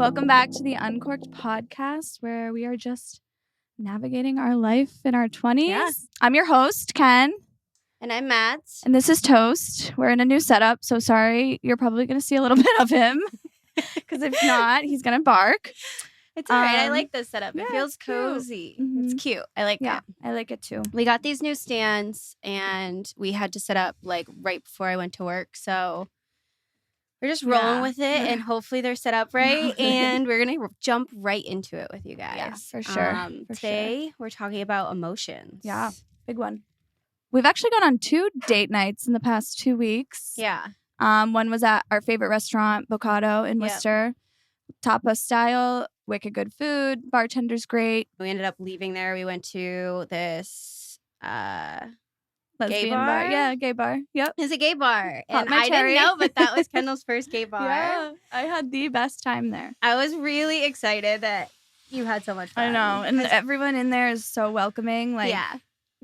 Welcome back to the Uncorked podcast, where we are just navigating our life in our 20s. Yeah. I'm your host, Ken. And I'm Matt. And this is Toast. We're in a new setup, so sorry. You're probably going to see a little bit of him. Because if not, he's going to bark. It's all right. I like this setup. yeah, It feels it's cute. cozy. Mhm. It's cute. I like Yeah, it. I like it too. We got these new stands and we had to set up like right before I went to work. So we're just rolling with it and hopefully they're set up right. And we're going to jump right into it with you guys. Yeah, for sure. Today we're talking about emotions. Yeah, big one. We've actually gone on 2 date nights in the past 2 weeks. Yeah. One was at our favorite restaurant, Bocado in Worcester. Tapa style, wicked good food. Bartender's great. We ended up leaving there. We went to this Lesbian bar? Yeah, gay bar. Yep. It's a gay bar. Pop And my I cherry. didn't know, but that was Kendall's first gay bar. Yeah, I had the best time there. I was really excited that you had so much fun. I know. And everyone in there is so welcoming. Like,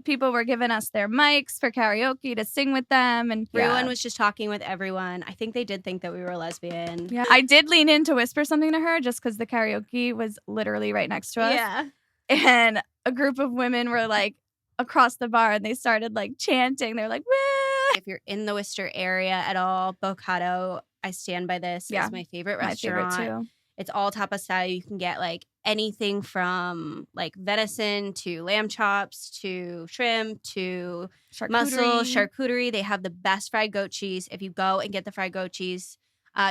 people were giving us their mics for karaoke to sing with them. And everyone was just talking with everyone. I think they did think that we were lesbian. Yeah. I did lean in to whisper something to her just because the karaoke was literally right next to us. Yeah. And a group of women were like across the bar and they started like chanting. They're like, woo! If you're in the Worcester area at all, Bocado, I stand by this. It's my favorite restaurant. My favorite too. It's all tapa style. You can get like anything from like venison to lamb chops to shrimp to mussel, charcuterie. They have the best fried goat cheese. If you go and get the fried goat cheese,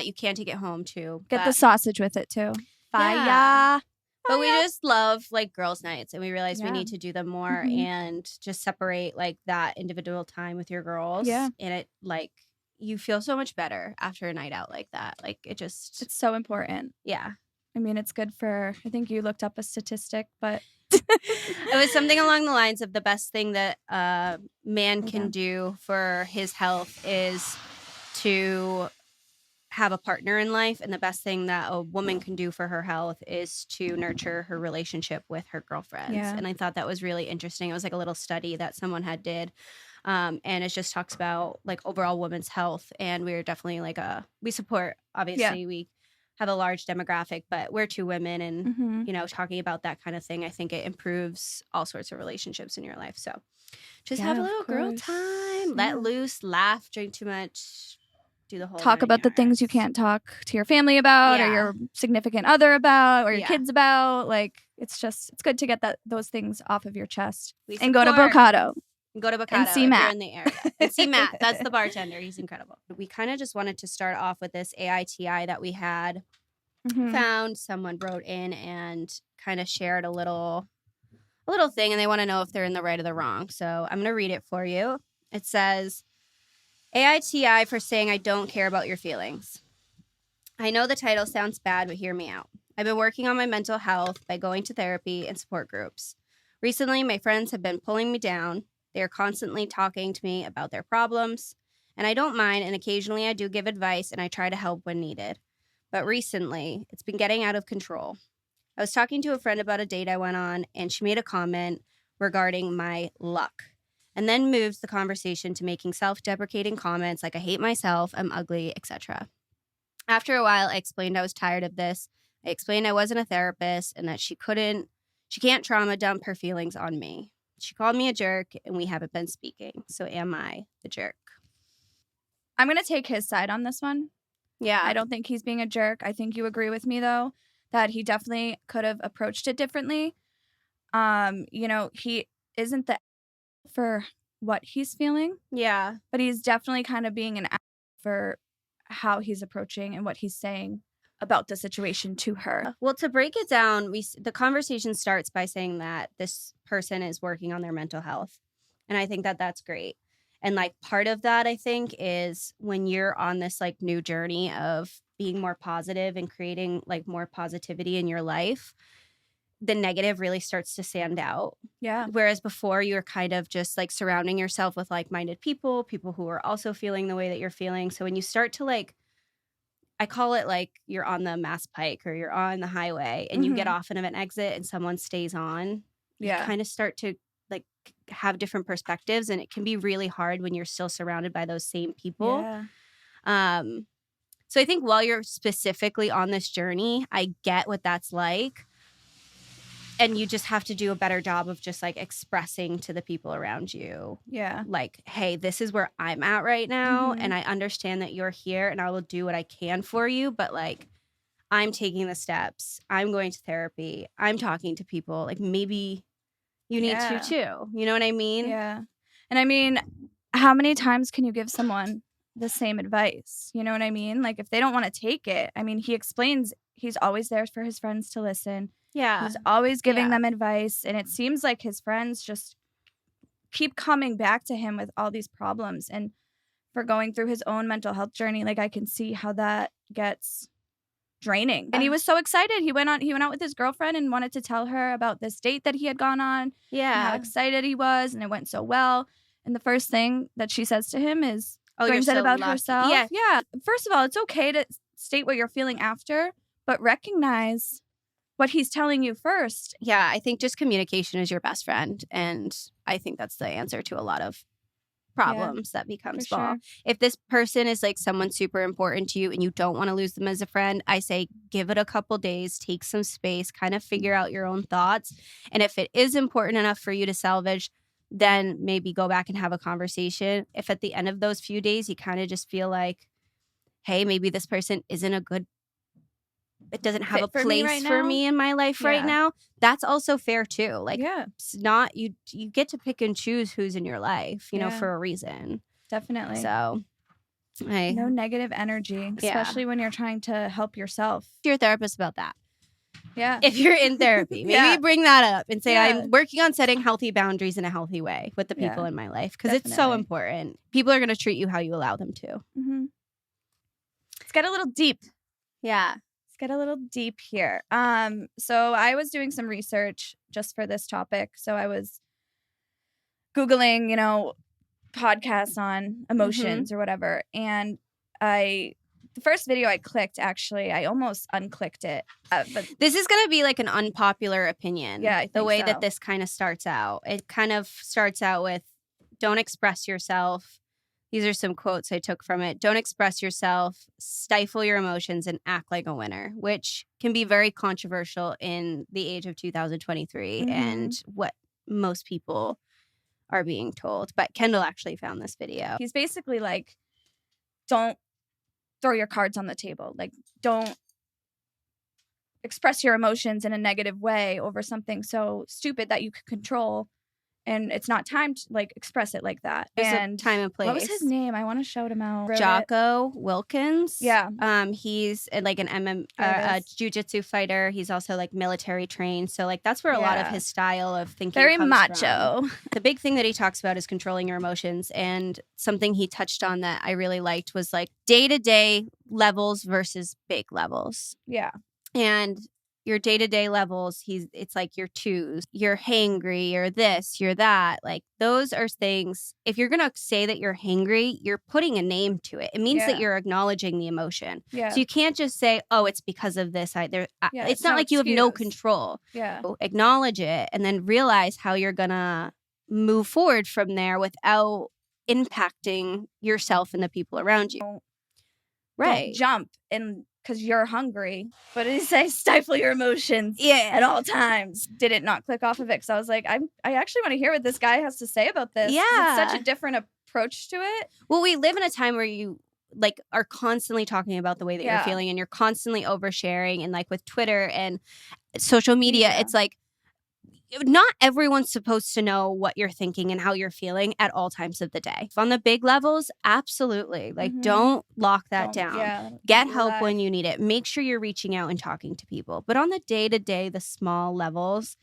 you can take it home too. Get the sausage with it too. Fire. But we just love like girls' nights and we realize we need to do them more and just separate like that individual time with your girls. Yeah. And it like you feel so much better after a night out like that. Like it's so important. Yeah. I mean, it's good for, I think you looked up a statistic, but it was something along the lines of the best thing that a man can do for his health is to have a partner in life, and the best thing that a woman can do for her health is to nurture her relationship with her girlfriends. Yeah. And I thought that was really interesting. It was like a little study that someone had did. And it just talks about like overall women's health. And we're definitely like we support, obviously we have a large demographic, but we're 2 women and, you know, talking about that kind of thing, I think it improves all sorts of relationships in your life. So just have a little girl time, let loose, laugh, drink too much, do the whole talk about the things you can't talk to your family about or your significant other about or your kids about. Like, it's good to get those things off of your chest and go to Bocado. Go to Bocado and see Matt in the area. And see Matt. That's the bartender. He's incredible. We kind of just wanted to start off with this AITI that we had found. Someone wrote in and kind of shared a little thing, and they want to know if they're in the right or the wrong. So I'm going to read it for you. It says, AITI for saying I don't care about your feelings. I know the title sounds bad, but hear me out. I've been working on my mental health by going to therapy and support groups. Recently, my friends have been pulling me down. They are constantly talking to me about their problems, and I don't mind, and occasionally I do give advice and I try to help when needed. But recently, it's been getting out of control. I was talking to a friend about a date I went on, and she made a comment regarding my luck, and then moved the conversation to making self-deprecating comments like I hate myself, I'm ugly, etc. After a while, I explained I was tired of this. I explained I wasn't a therapist and that she can't trauma dump her feelings on me. She called me a jerk, and we haven't been speaking. So am I the jerk? I'm going to take his side on this one. Yeah. I don't think he's being a jerk. I think you agree with me, though, that he definitely could have approached it differently. You know, he isn't the for what he's feeling. Yeah. But he's definitely kind of being an for how he's approaching and what he's saying about the situation to her. Well, to break it down, the conversation starts by saying that this person is working on their mental health. And I think that that's great. And like part of that, I think, is when you're on this like new journey of being more positive and creating like more positivity in your life, the negative really starts to stand out. Yeah. Whereas before you were kind of just like surrounding yourself with like-minded people who are also feeling the way that you're feeling. So when you start to like, I call it like you're on the Mass Pike or you're on the highway and you get off of an exit and someone stays on, you kind of start to like have different perspectives, and it can be really hard when you're still surrounded by those same people. Yeah. So I think while you're specifically on this journey, I get what that's like. And you just have to do a better job of just like expressing to the people around you. Yeah. Like, hey, this is where I'm at right now. And I understand that you're here and I will do what I can for you. But like, I'm taking the steps. I'm going to therapy. I'm talking to people. Like maybe you need to too. You know what I mean? Yeah. And I mean, how many times can you give someone the same advice? You know what I mean? Like if they don't want to take it, I mean, he explains he's always there for his friends to listen. Yeah. He's always giving them advice. And it seems like his friends just keep coming back to him with all these problems. And for going through his own mental health journey, like I can see how that gets draining. And he was so excited. He went out with his girlfriend and wanted to tell her about this date that he had gone on. Yeah. And how excited he was. And it went so well. And the first thing that she says to him is, brings it about herself. Yeah. Yeah. First of all, it's okay to state what you're feeling after, but recognize what he's telling you first. Yeah, I think just communication is your best friend. And I think that's the answer to a lot of problems that become small. Sure. If this person is like someone super important to you and you don't want to lose them as a friend, I say give it a couple days, take some space, kind of figure out your own thoughts. And if it is important enough for you to salvage, then maybe go back and have a conversation. If at the end of those few days, you kind of just feel like, hey, maybe this person isn't a good, it doesn't have a place for me in my life right now. That's also fair too. Like, it's not, you get to pick and choose who's in your life, you know, for a reason. Definitely. So no negative energy, especially when you're trying to help yourself. To your therapist about that. Yeah. If you're in therapy, maybe bring that up and say, I'm working on setting healthy boundaries in a healthy way with the people in my life. Because it's so important. People are going to treat you how you allow them to. Let's get a little deep. Yeah. Get a little deep here. So I was doing some research just for this topic. So I was Googling, you know, podcasts on emotions or whatever. And the first video I clicked, actually, I almost unclicked it. But this is going to be like an unpopular opinion. Yeah, I think the way so. that this kind of starts out. It kind of starts out with, don't express yourself. These are some quotes I took from it. Don't express yourself, stifle your emotions, and act like a winner, which can be very controversial in the age of 2023 and what most people are being told. But Kendall actually found this video. He's basically like, don't throw your cards on the table. Like, don't express your emotions in a negative way over something so stupid that you could control. And it's not time to like express it like that. There's and a time and place. What was his name? I want to shout him out. Jocko Wilkins. Yeah. He's like an a jiu-jitsu fighter. He's also like military trained. So like that's where a lot of his style of thinking very comes macho. From. The big thing that he talks about is controlling your emotions. And something he touched on that I really liked was like day-to-day levels versus big levels. Yeah. And your day-to-day levels, it's like your twos. You're hangry, you're this, you're that. Like those are things, if you're gonna say that you're hangry, you're putting a name to it. It means that you're acknowledging the emotion. Yeah. So you can't just say, oh, it's because of this. It's not like you have no control. Yeah. So acknowledge it and then realize how you're gonna move forward from there without impacting yourself and the people around you. Don't jump and because you're hungry. But did he say stifle your emotions at all times? Did it not click off of it? Because I was like, I actually want to hear what this guy has to say about this. Yeah. It's such a different approach to it. Well, we live in a time where you like are constantly talking about the way that you're feeling and you're constantly oversharing. And like with Twitter and social media, it's like, not everyone's supposed to know what you're thinking and how you're feeling at all times of the day. On the big levels, absolutely. Like, don't lock that down. Yeah, Get help when you need it. Make sure you're reaching out and talking to people. But on the day-to-day, the small levels,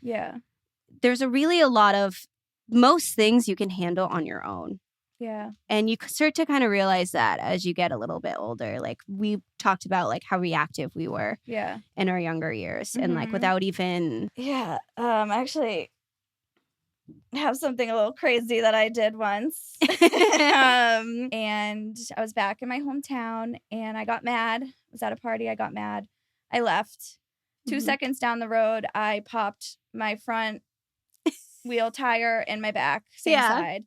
there's a lot of most things you can handle on your own. Yeah. And you start to kind of realize that as you get a little bit older. Like we talked about like how reactive we were in our younger years and like without even. Yeah. I actually have something a little crazy that I did once. And I was back in my hometown and I got mad. I was at a party. I got mad. I left. 2 seconds down the road, I popped my front wheel tire and my back, same side.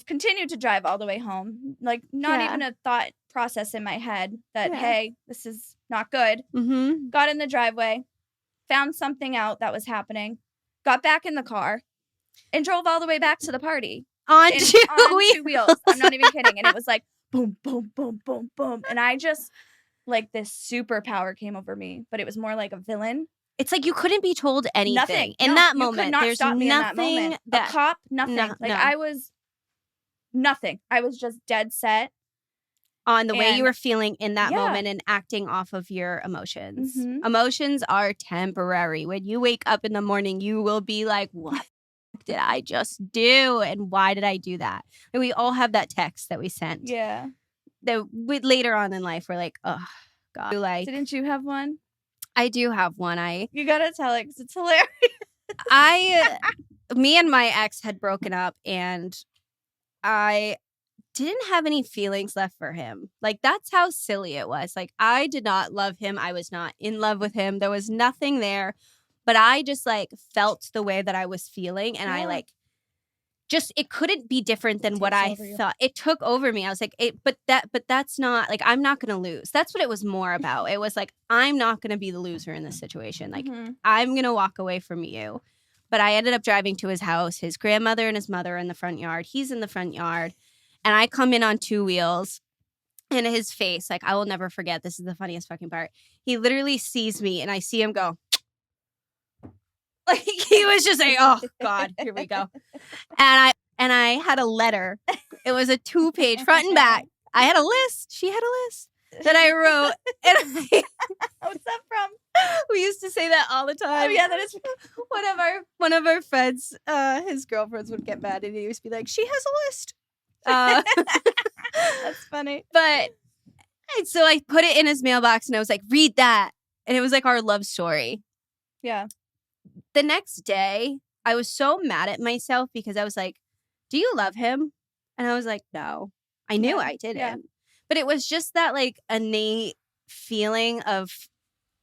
Continued to drive all the way home. Like, not even a thought process in my head that, hey, this is not good. Got in the driveway, found something out that was happening, got back in the car, and drove all the way back to the party. On two wheels. I'm not even kidding. And it was like, boom, boom, boom, boom, boom. And I just, like, this superpower came over me. But it was more like a villain. It's like you couldn't be told anything. Nothing. In that moment. You could not There's stop me nothing in that moment. that... A cop, nothing. No. I was nothing. I was just dead set. On the way you were feeling in that moment and acting off of your emotions. Emotions are temporary. When you wake up in the morning, you will be like, what did I just do? And why did I do that? And we all have that text that we sent. Yeah. That later on in life, we're like, oh, God. Like, didn't you have one? I do have one. You got to tell it because it's hilarious. Me and my ex had broken up and I didn't have any feelings left for him. Like, that's how silly it was. Like, I did not love him. I was not in love with him. There was nothing there. But I just, like, felt the way that I was feeling. And I, like, just, it couldn't be different than what I thought. It took over me. I was like, but that's not, like, I'm not going to lose. That's what it was more about. It was like, I'm not going to be the loser in this situation. Like, I'm going to walk away from you. But I ended up driving to his house. His grandmother and his mother are in the front yard. He's in the front yard. And I come in on two wheels, and his face, like, I will never forget. This is the funniest fucking part. He literally sees me, and I see him go. Like, he was just like, oh, God, here we go. And I had a letter. It was a 2-page, front and back. I had a list. She had a list that I wrote. And what's that from? We used to say that all the time. Oh, yeah, that is one of our friends, his girlfriends would get mad, and he used to be like, she has a list. That's funny. But so I put it in his mailbox and I was like, read that. And it was like our love story. Yeah. The next day, I was so mad at myself because I was like, do you love him? And I was like, no. I knew I didn't. Yeah. But it was just that, like, innate feeling of,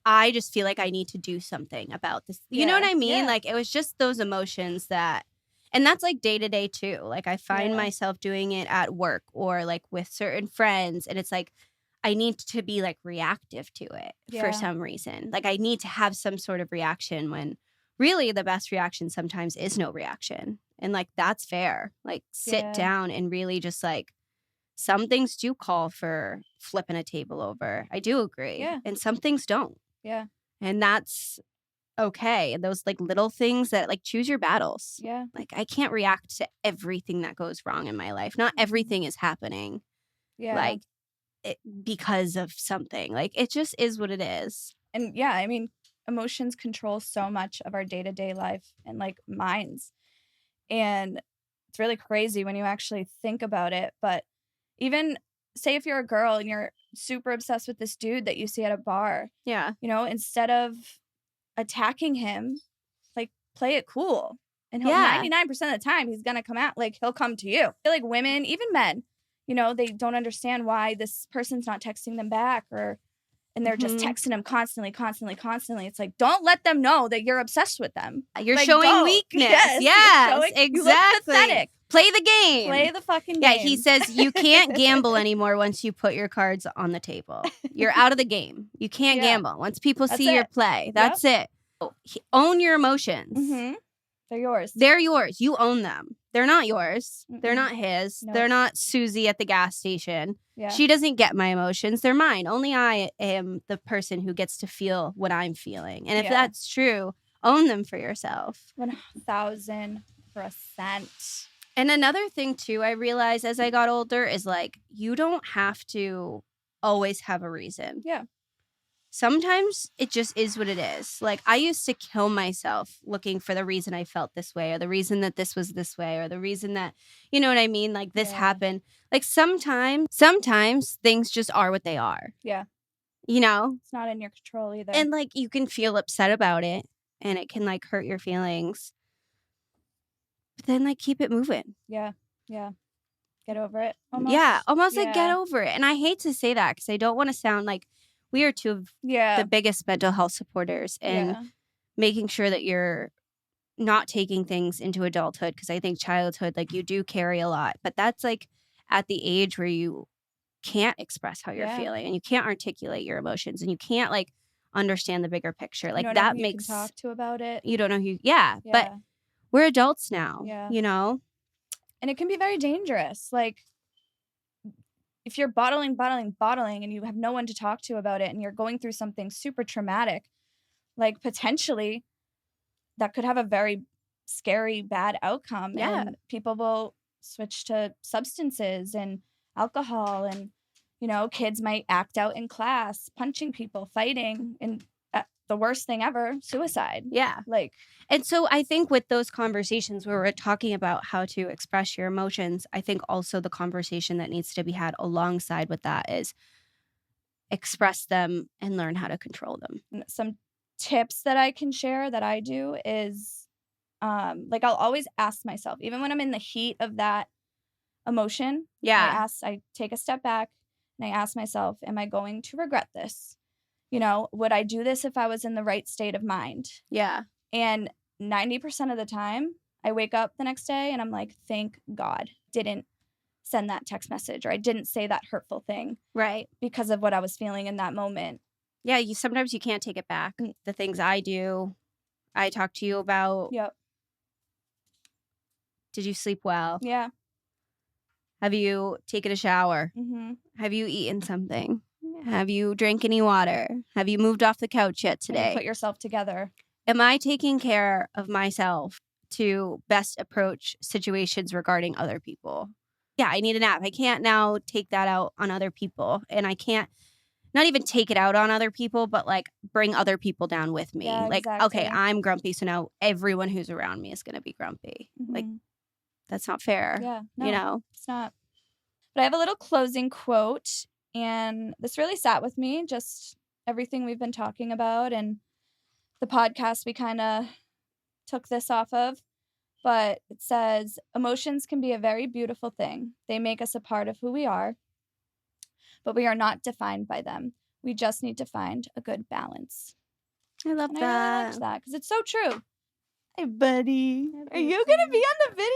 I just feel like I need to do something about this. You know what I mean? Like, it was just those emotions that... And that's, like, day to day, too. Like, I find myself doing it at work or, like, with certain friends. And it's like, I need to be, like, reactive to it for some reason. Like, I need to have some sort of reaction when really the best reaction sometimes is no reaction. And, like, that's fair. Like, sit down and really just, like, some things do call for flipping a table over. I do agree. Yeah. And some things don't. Yeah. And that's... okay. And those, like, little things that, like, choose your battles. Yeah. Like, I can't react to everything that goes wrong in my life. Not everything is happening. Yeah. Like, because of something. Like, it just is what it is. And yeah, I mean, emotions control so much of our day-to-day life and, like, minds. And it's really crazy when you actually think about it. But even say if you're a girl and you're super obsessed with this dude that you see at a bar. Yeah. You know, instead of attacking him, like, play it cool, and he'll 99% of the time he's gonna come out, like, he'll come to you. I feel like women, even men, you know, they don't understand why this person's not texting them back, and they're just texting them constantly. It's like, don't let them know that you're obsessed with them. You're like, showing weakness. Yes, exactly. You look pathetic. Play the game. Play the fucking game. Yeah, he says you can't gamble anymore once you put your cards on the table. You're out of the game. You can't gamble. Once people see your play, that's it. Own your emotions. They're yours. They're yours. You own them. They're not yours. They're not his. No. They're not Susie at the gas station. Yeah. She doesn't get my emotions. They're mine. Only I am the person who gets to feel what I'm feeling. And if that's true, own them for yourself. 1000%. And another thing, too, I realized as I got older is, like, you don't have to always have a reason. Yeah. Sometimes it just is what it is. Like, I used to kill myself looking for the reason I felt this way, or the reason that this was this way, or the reason that, you know what I mean? Like, this happened. Like, sometimes things just are what they are. Yeah. You know? It's not in your control either. And, like, you can feel upset about it, and it can, like, hurt your feelings. But then, like, keep it moving. Yeah. Yeah. Get over it. Almost. Yeah. Almost like get over it. And I hate to say that because I don't want to sound like we are two of the biggest mental health supporters and making sure that you're not taking things into adulthood, because I think childhood, like, you do carry a lot. But that's, like, at the age where you can't express how you're feeling, and you can't articulate your emotions, and you can't like understand the bigger picture. Like that makes you can talk to about it. You don't know who. Yeah. But we're adults now. Yeah. You know, and it can be very dangerous. Like if you're bottling, and you have no one to talk to about it, and you're going through something super traumatic, like potentially that could have a very scary, bad outcome. Yeah. And people will switch to substances and alcohol, and, you know, kids might act out in class, punching people, fighting, and the worst thing ever, suicide. Yeah. Like, and so I think with those conversations where we're talking about how to express your emotions, I think also the conversation that needs to be had alongside with that is express them and learn how to control them. Some tips that I can share that I do is, like, I'll always ask myself, even when I'm in the heat of that emotion, I take a step back and I ask myself, am I going to regret this? You know, would I do this if I was in the right state of mind? Yeah. And 90% of the time, I wake up the next day and I'm like, thank God didn't send that text message, or I didn't say that hurtful thing. Right. Because of what I was feeling in that moment. Yeah, sometimes you can't take it back. The things I do, I talk to you about. Yep. Did you sleep well? Yeah. Have you taken a shower? Mm-hmm. Have you eaten something? Have you drank any water? Have you moved off the couch yet today? Put yourself together. Am I taking care of myself to best approach situations regarding other people? Yeah, I need a nap. I can't now take that out on other people. And I can't not even take it out on other people, but like bring other people down with me. Yeah, like, exactly. Okay, I'm grumpy, so now everyone who's around me is going to be grumpy. Mm-hmm. Like, that's not fair. Yeah, no, you know? It's not. But I have a little closing quote, and this really sat with me, just everything we've been talking about and the podcast we kind of took this off of. But it says, emotions can be a very beautiful thing. They make us a part of who we are, but we are not defined by them. We just need to find a good balance. I love that. I really liked that because it's so true. Hey, buddy. Are you going to be on the video?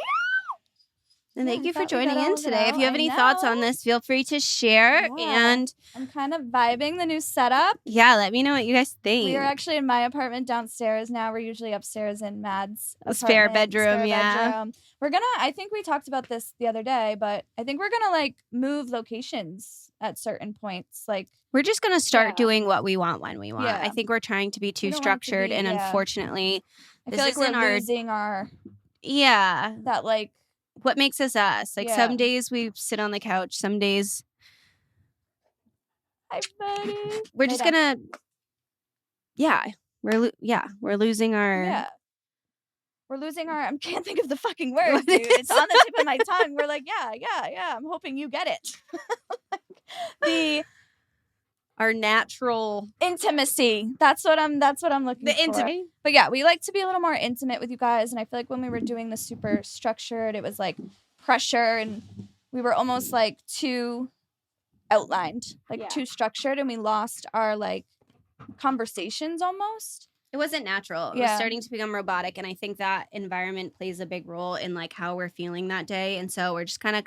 And thank you for joining in today. If you have any thoughts on this, feel free to share. Yeah. And I'm kind of vibing the new setup. Yeah, let me know what you guys think. We are actually in my apartment downstairs now. We're usually upstairs in Mad's spare bedroom. We're gonna, I think we talked about this the other day, but I think we're gonna like move locations at certain points. Like, we're just gonna start doing what we want when we want. Yeah. I think we're trying to be too structured, and unfortunately, I feel like we're losing our that like what makes us us. Like some days we sit on the couch, some days hi buddy. We're just gonna we're losing our we're losing our, I can't think of the fucking word, dude. It's on the tip of my tongue. We're like, yeah. I'm hoping you get it. Our natural intimacy. That's what I'm looking for. Intimacy. But yeah, we like to be a little more intimate with you guys. And I feel like when we were doing the super structured, it was like pressure, and we were almost like too outlined, like too structured, and we lost our like conversations almost. It wasn't natural. It was starting to become robotic, and I think that environment plays a big role in like how we're feeling that day. And so we're just kind of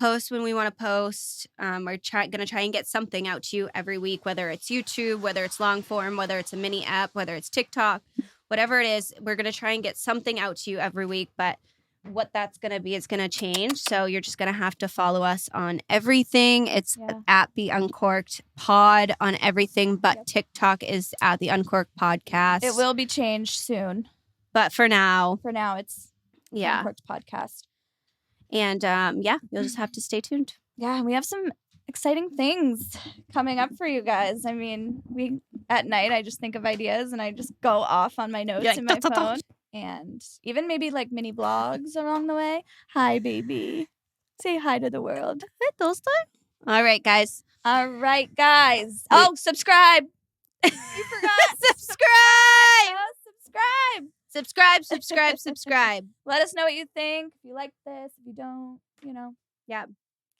post when we want to post. We're going to try and get something out to you every week, whether it's YouTube, whether it's long form, whether it's a mini app, whether it's TikTok, whatever it is. We're going to try and get something out to you every week, but what that's going to be is going to change. So you're just going to have to follow us on everything. It's at The Uncorked Pod on everything, but TikTok is at The Uncorked Podcast. It will be changed soon. But for now it's The Uncorked Podcast. And you'll just have to stay tuned. Yeah, we have some exciting things coming up for you guys. I mean, at night, I just think of ideas and I just go off on my notes in my phone. And even maybe like mini vlogs along the way. Hi, baby. Say hi to the world. Hi, Toaster. All right, guys. Oh, subscribe. You forgot. Subscribe. Let us know what you think. If you like this, if you don't,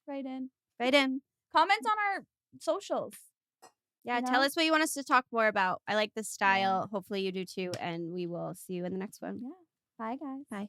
write in. Comment on our socials. Yeah, tell us what you want us to talk more about. I like this style. Hopefully you do too. And we will see you in the next one. Yeah. Bye, guys. Bye.